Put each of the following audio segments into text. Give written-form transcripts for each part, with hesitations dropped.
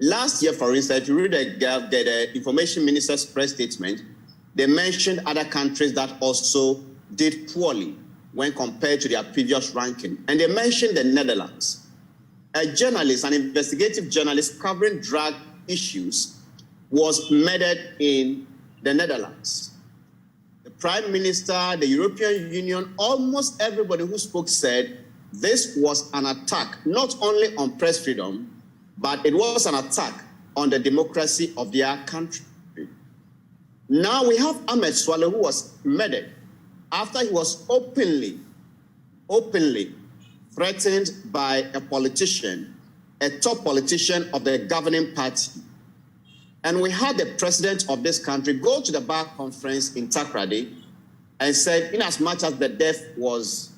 Last year, for instance, if you read the Information Minister's press statement, they mentioned other countries that also did poorly when compared to their previous ranking. And they mentioned the Netherlands. A journalist, an investigative journalist covering drug issues, was murdered in the Netherlands. The Prime Minister, the European Union, almost everybody who spoke said this was an attack not only on press freedom, but it was an attack on the democracy of their country. Now we have Ahmed Swaleh, who was murdered after he was openly threatened by a politician, a top politician of the governing party. And we had the president of this country go to the bar conference in Takoradi and said, in as much as the death was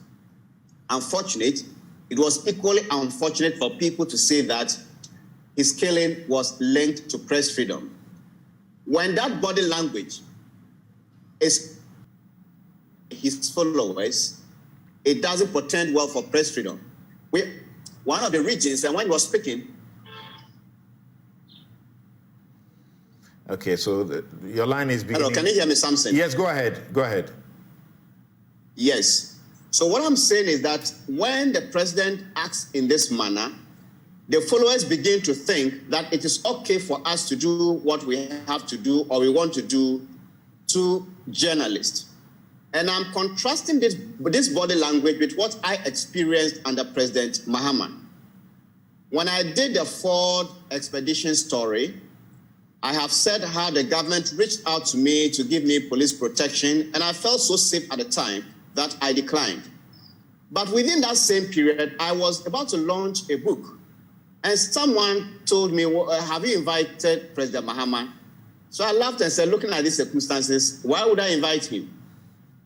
unfortunate, it was equally unfortunate for people to say that his killing was linked to press freedom. When that body language is his followers, it doesn't portend well for press freedom. One of the regions, and when he was speaking. Okay, so your line is beginning. Hello, can you hear me, Samson? Yes, go ahead. Go ahead. Yes. So what I'm saying is that when the president acts in this manner, the followers begin to think that it is okay for us to do what we have to do or we want to do to journalists. And I'm contrasting this body language with what I experienced under President Mahama. When I did the Ford expedition story, I have said how the government reached out to me to give me police protection, and I felt so safe at the time that I declined. But within that same period, I was about to launch a book. And someone told me, well, have you invited President Mahama? So I laughed and said, looking at these circumstances, why would I invite him?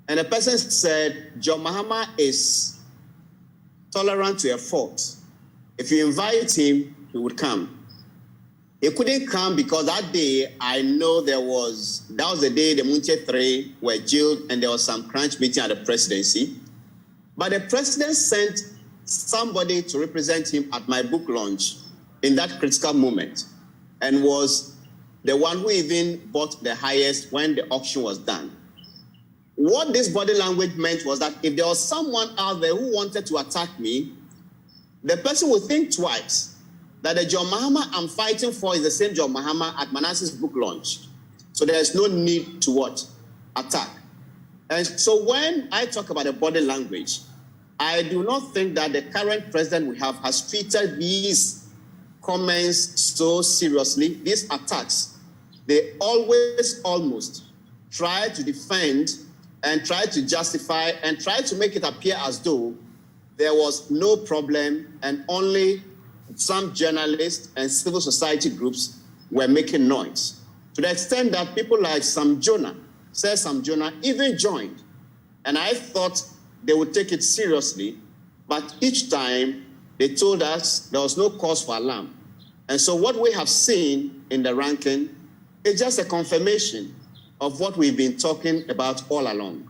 And the person said, John Mahama is tolerant to a fault. If you invite him, he would come. He couldn't come because that day, I know that was the day the Munche 3 were jailed and there was some crunch meeting at the presidency. But the president sent somebody to represent him at my book launch in that critical moment and was the one who even bought the highest when the auction was done. What this body language meant was that if there was someone out there who wanted to attack me, the person would think twice that the John Mahama I'm fighting for is the same John Mahama at Manasseh's book launch. So there is no need to what? Attack. And so when I talk about the body language, I do not think that the current president we have has treated these comments so seriously. These attacks, they always almost try to defend and try to justify and try to make it appear as though there was no problem and only some journalists and civil society groups were making noise. To the extent that people like Sam Jonah even joined. And I thought they would take it seriously, but each time they told us there was no cause for alarm. And so what we have seen in the ranking is just a confirmation of what we've been talking about all along.